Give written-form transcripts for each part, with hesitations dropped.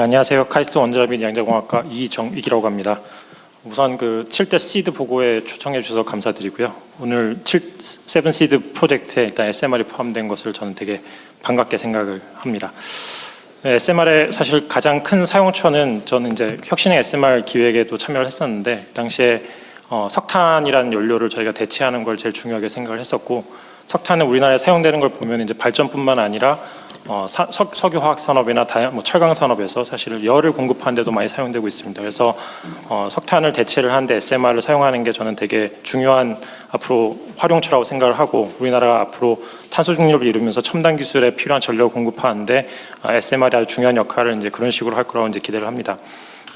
안녕하세요. 카이스트 원자력 및 양자공학과 이정익이라고 합니다. 우선 그 7대 시드 보고에 초청해 주셔서 감사드리고요. 오늘 7 시드 프로젝트에 일단 SMR이 포함된 것을 저는 되게 반갑게 생각을 합니다. SMR의 사실 가장 큰 사용처는 저는 이제 혁신의 SMR 기획에도 참여를 했었는데 당시에 석탄이라는 연료를 저희가 대체하는 걸 제일 중요하게 생각을 했었고, 석탄은 우리나라에 사용되는 걸 보면 이제 발전뿐만 아니라 석유화학 산업이나 철강 산업에서 사실 열을 공급하는 데도 많이 사용되고 있습니다. 그래서 석탄을 대체를 하는데 SMR을 사용하는 게 저는 되게 중요한 앞으로 활용처라고 생각을 하고, 우리나라가 앞으로 탄소 중립을 이루면서 첨단 기술에 필요한 전력을 공급하는데 SMR이 아주 중요한 역할을 이제 그런 식으로 할 거라고 이제 기대를 합니다.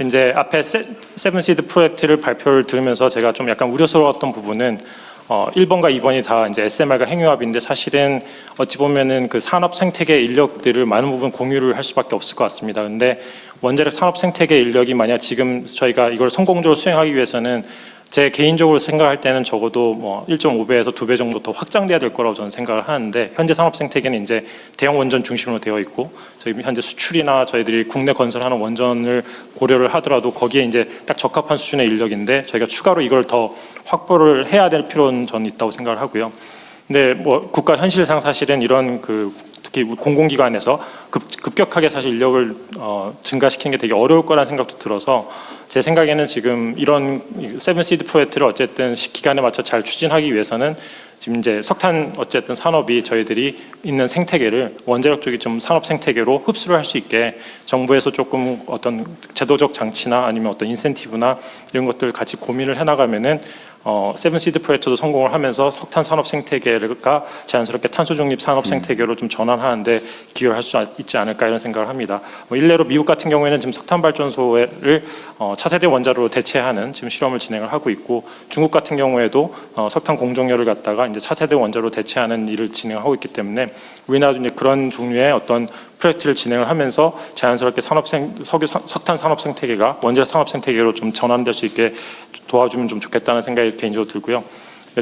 이제 앞에 세븐시드 프로젝트를 발표를 들으면서 제가 좀 약간 우려스러웠던 부분은 1번과 2번이 다 이제 SMR과 핵융합인데 사실은 어찌 보면은 그 산업 생태계 인력들을 많은 부분 공유를 할 수밖에 없을 것 같습니다. 근데 원자력 산업 생태계 인력이 만약 지금 저희가 이걸 성공적으로 수행하기 위해서는 제 개인적으로 생각할 때는 적어도 뭐 1.5배에서 2배 정도 더 확장돼야 될 거라고 저는 생각을 하는데, 현재 산업 생태계는 이제 대형 원전 중심으로 되어 있고, 저희 현재 수출이나 저희들이 국내 건설하는 원전을 고려를 하더라도 거기에 이제 딱 적합한 수준의 인력인데 저희가 추가로 이걸 더 확보를 해야 될 필요는 저는 있다고 생각을 하고요. 근데 뭐 국가 현실상 사실은 이런 특히 공공기관에서 급격하게 사실 인력을 증가시키는 게 되게 어려울 거라는 생각도 들어서, 제 생각에는 지금 이런 세븐시드 프로젝트를 어쨌든 기간에 맞춰 잘 추진하기 위해서는 지금 이제 석탄 어쨌든 산업이 저희들이 있는 생태계를 원자력 쪽이 좀 산업 생태계로 흡수를 할 수 있게 정부에서 조금 어떤 제도적 장치나 아니면 어떤 인센티브나 이런 것들 같이 고민을 해나가면은 세븐시드 프로젝트도 성공을 하면서 석탄 산업 생태계가 자연스럽게 탄소 중립 산업 생태계로 좀 전환하는데 기여를 할 수 있지 않을까 이런 생각을 합니다. 일례로 미국 같은 경우에는 지금 석탄 발전소를 차세대 원자로로 대체하는 지금 실험을 진행을 하고 있고, 중국 같은 경우에도 석탄 공정열을 갖다가 이제 차세대 원자로 대체하는 일을 진행하고 있기 때문에 우리나라도 이제 그런 종류의 어떤 프로젝트를 진행을 하면서 자연스럽게 석탄 산업 생태계가 원자력 산업 생태계로 좀 전환될 수 있게 도와주면 좀 좋겠다는 생각이 개인적으로 들고요.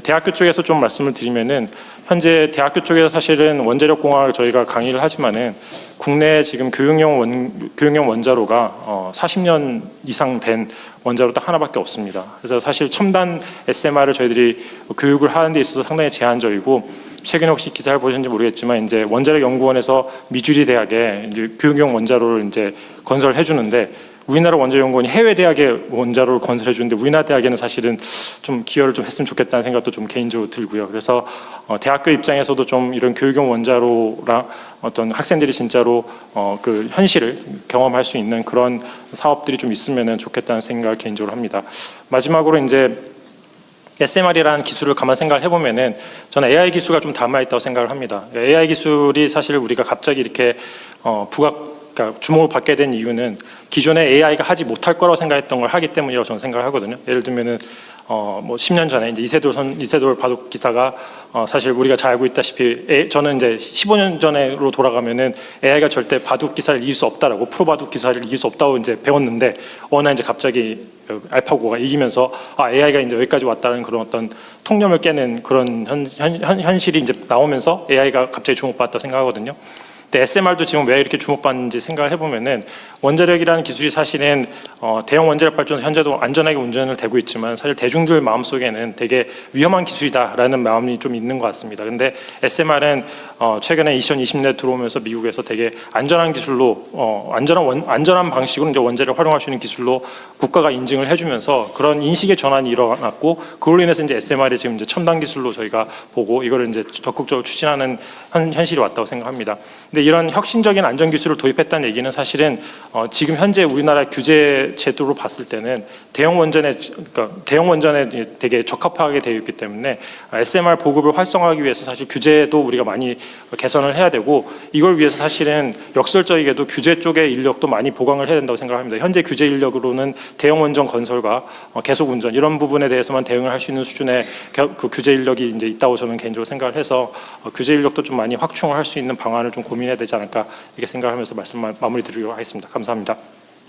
대학교 쪽에서 좀 말씀을 드리면은, 현재 대학교 쪽에서 사실은 원자력 공학을 저희가 강의를 하지만은 국내 지금 교육용 원자로가 40년 이상 된 원자로 딱 하나밖에 없습니다. 그래서 사실 첨단 SMR을 저희들이 교육을 하는 데 있어서 상당히 제한적이고, 최근에 혹시 기사를 보셨는지 모르겠지만 이제 원자력 연구원에서 미주리 대학에 이제 교육용 원자로를 이제 건설해 주는데, 우리나라 원자연구원이 해외 대학에 원자로를 건설해 주는데 우리나라 대학에는 사실은 좀 기여를 좀 했으면 좋겠다는 생각도 좀 개인적으로 들고요. 그래서 대학교 입장에서도 좀 이런 교육용 원자로랑 어떤 학생들이 진짜로 그 현실을 경험할 수 있는 그런 사업들이 좀 있으면 좋겠다는 생각을 개인적으로 합니다. 마지막으로 이제 SMR이라는 기술을 가만 생각을 해보면은 저는 AI 기술가 좀 담아있다고 생각을 합니다. AI 기술이 사실 우리가 갑자기 이렇게 그러니까 주목을 받게 된 이유는 기존에 AI가 하지 못할 거라고 생각했던 걸 하기 때문이라고 저는 생각을 하거든요. 예를 들면은 뭐 10년 전에 이제 이세돌 바둑 기사가 사실 우리가 잘 알고 있다시피 저는 이제 15년 전으로 돌아가면은 AI가 절대 바둑 기사를 이길 수 없다라고, 프로 바둑 기사를 이길 수 없다고 이제 배웠는데 어느 날 이제 갑자기 알파고가 이기면서 AI가 이제 여기까지 왔다는 그런 어떤 통념을 깨는 그런 현실이 이제 나오면서 AI가 갑자기 주목받았다고 생각하거든요. 근데 SMR도 지금 왜 이렇게 주목받는지 생각을 해보면은, 원자력이라는 기술이 사실은 대형 원자력 발전소 현재도 안전하게 운전을 되고 있지만 사실 대중들 마음속에는 되게 위험한 기술이다라는 마음이 좀 있는 것 같습니다. 근데 SMR은 최근에 2020년에 들어오면서 미국에서 되게 안전한 기술로 안전한 방식으로 이제 원자력을 활용할 수 있는 기술로 국가가 인증을 해주면서 그런 인식의 전환이 일어났고, 그걸로 인해서 이제 SMR이 지금 이제 첨단 기술로 저희가 보고 이거를 이제 적극적으로 추진하는 현실이 왔다고 생각합니다. 근데 이런 혁신적인 안전 기술을 도입했다는 얘기는 사실은 지금 현재 우리나라 규제 제도로 봤을 때는 대형 원전에 되게 적합하게 되어 있기 때문에 SMR 보급을 활성화하기 위해서 사실 규제도 우리가 많이 개선을 해야 되고, 이걸 위해서 사실은 역설적이게도 규제 쪽의 인력도 많이 보강을 해야 된다고 생각합니다. 현재 규제 인력으로는 대형 원전 건설과 계속 운전 이런 부분에 대해서만 대응을 할 수 있는 수준의 그 규제 인력이 이제 있다고 저는 개인적으로 생각을 해서 규제 인력도 좀 많이 확충을 할 수 있는 방안을 좀 고민해야 되지 않을까 이렇게 생각하면서 말씀 마무리 드리도록 하겠습니다. 감사합니다.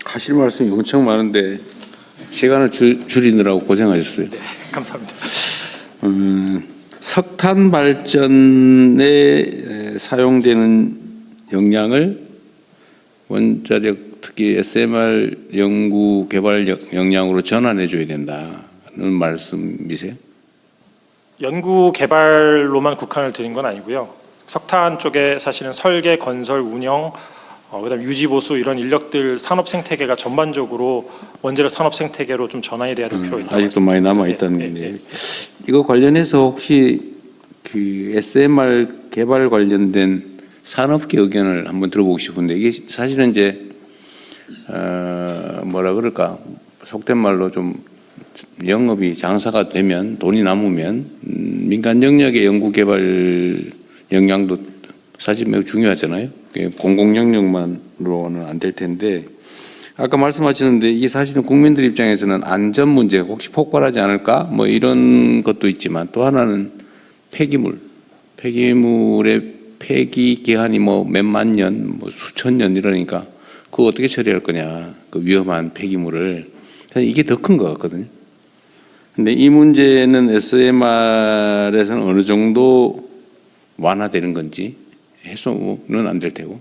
하실 말씀이 엄청 많은데 시간을 줄이느라고 고생하셨어요. 네, 감사합니다. 석탄 발전에 사용되는 역량을 원자력 특히 SMR 연구 개발 역량으로 전환해 줘야 된다는 말씀이세요? 연구 개발로만 국한을 드린 건 아니고요. 석탄 쪽에 사실은 설계, 건설, 운영, 그다음 유지 보수 이런 인력들 산업 생태계가 전반적으로 원자력 산업 생태계로 좀 전환이 돼야 될 필요가 있다. 아직도 많이 남아 있다는 게. 이거 관련해서 혹시 그 SMR 개발 관련된 산업계 의견을 한번 들어보고 싶은데 이게 사실은 이제 뭐라 그럴까 속된 말로 좀 영업이 장사가 되면 돈이 남으면 민간 영역의 연구 개발 역량도 사실 매우 중요하잖아요. 공공 영역만으로는 안 될 텐데 아까 말씀하시는데 이게 사실은 국민들 입장에서는 안전 문제 혹시 폭발하지 않을까 뭐 이런 것도 있지만 또 하나는 폐기물의 폐기 기한이 뭐 몇만 년, 뭐 수천 년 이러니까 그거 어떻게 처리할 거냐 그 위험한 폐기물을 이게 더 큰 것 같거든요. 근데 이 문제는 SMR에서는 어느 정도 완화되는 건지 해소는 안 될 테고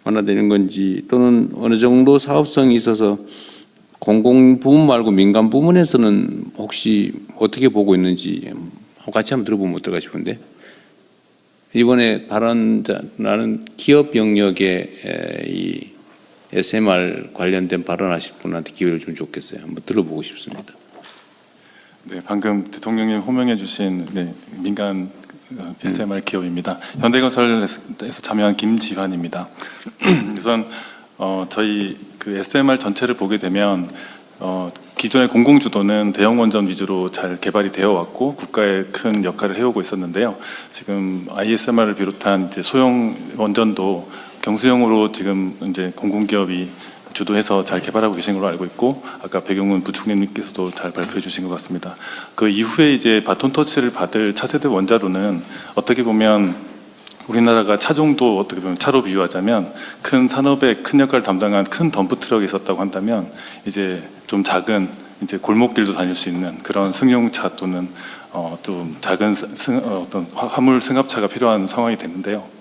완화되는 건지 또는 어느 정도 사업성이 있어서 공공 부문 말고 민간 부문에서는 혹시 어떻게 보고 있는지 같이 한번 들어보면 어떨까 싶은데 이번에 나는 기업 영역에 이 SMR 관련된 발언하실 분한테 기회를 좀 줬겠어요. 한번 들어보고 싶습니다. 네, 방금 대통령님 호명해 주신 민간 SMR 기업입니다. 현대건설에서 참여한 김지환입니다. 우선 저희 그 SMR 전체를 보게 되면 기존의 공공주도는 대형 원전 위주로 잘 개발이 되어 왔고 국가의 큰 역할을 해오고 있었는데요. 지금 ISMR을 비롯한 이제 소형 원전도 경수형으로 지금 이제 공공기업이 주도해서 잘 개발하고 계신 걸로 알고 있고 아까 백용훈 부총리님께서도 잘 발표해 주신 것 같습니다. 그 이후에 이제 바톤 터치를 받을 차세대 원자로는 어떻게 보면 우리나라가 차종도 어떻게 보면 차로 비유하자면 큰 산업에 큰 역할을 담당한 큰 덤프 트럭이 있었다고 한다면 이제 좀 작은 이제 골목길도 다닐 수 있는 그런 승용차 또는 좀 작은 어떤 화물 승합차가 필요한 상황이 됐는데요.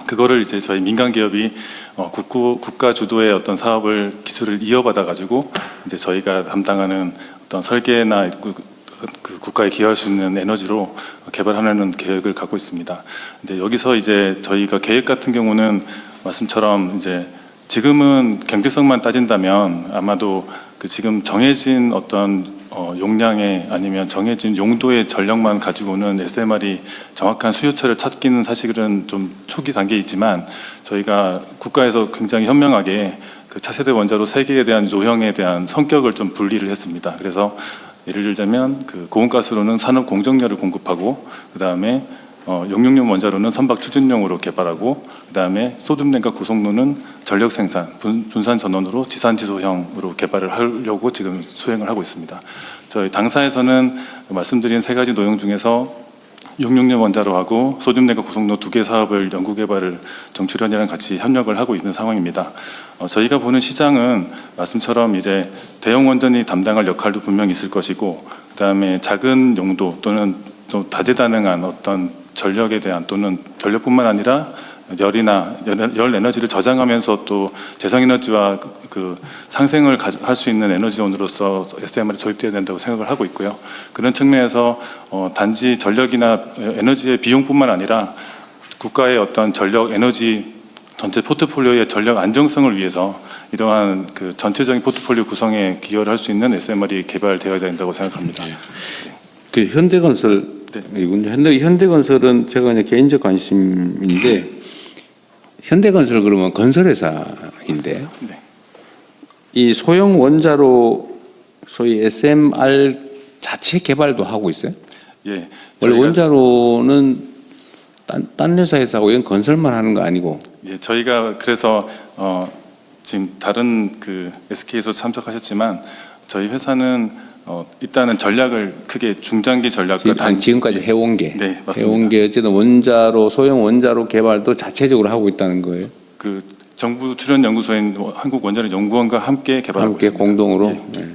그거를 이제 저희 민간 기업이 국가 주도의 어떤 사업을 기술을 이어받아 가지고 이제 저희가 담당하는 어떤 설계나 그 국가에 기여할 수 있는 에너지로 개발하려는 계획을 갖고 있습니다. 근데 여기서 이제 저희가 계획 같은 경우는 말씀처럼 이제 지금은 경제성만 따진다면 아마도 그 지금 정해진 어떤 용량의 아니면 정해진 용도의 전력만 가지고는 SMR이 정확한 수요처를 찾기는 사실은 좀 초기 단계에 있지만 저희가 국가에서 굉장히 현명하게 그 차세대 원자로 3개에 대한 조형에 대한 성격을 좀 분리를 했습니다. 그래서 예를 들자면 그 고온가스로는 산업 공정열을 공급하고 그 다음에 용융용 원자로는 선박 추진용으로 개발하고 그 다음에 소듐냉과 고속로는 전력 생산, 분산 전원으로 지산지소형으로 개발을 하려고 지금 수행을 하고 있습니다. 저희 당사에서는 말씀드린 3가지 노형 중에서 용융용 원자로하고 소듐냉과 고속로 2개 사업을 연구 개발을 정출연이랑 같이 협력을 하고 있는 상황입니다. 저희가 보는 시장은 말씀처럼 이제 대형 원전이 담당할 역할도 분명히 있을 것이고 그 다음에 작은 용도 또는 또 다재다능한 어떤 전력에 대한 또는 전력뿐만 아니라 열이나 열 에너지를 저장하면서 또 재생에너지와 그 상생을 할 수 있는 에너지원으로서 SMR이 도입되어야 된다고 생각을 하고 있고요. 그런 측면에서 단지 전력이나 에너지의 비용뿐만 아니라 국가의 어떤 전력 에너지 전체 포트폴리오의 전력 안정성을 위해서 이러한 그 전체적인 포트폴리오 구성에 기여를 할 수 있는 SMR이 개발되어야 된다고 생각합니다. 그 현대건설 이군요. 현대건설은 제가 그냥 개인적 관심인데 현대건설 그러면 건설회사인데 네. 이 소형 원자로 소위 SMR 자체 개발도 하고 있어요? 예. 원래 원자로는 딴 회사에서 하고 이건 건설만 하는 거 아니고? 예, 저희가 그래서 지금 다른 그 SK에서 참석하셨지만 저희 회사는 일단은 전략을 크게 중장기 전략과 지금까지 해온 게, 네, 맞습니다. 해온 게 어쨌든 원자로 소형 원자로 개발도 자체적으로 하고 있다는 거예요. 그 정부 출연 연구소인 한국원자력연구원과 함께 개발하고 있습니다. 공동으로. 예. 네.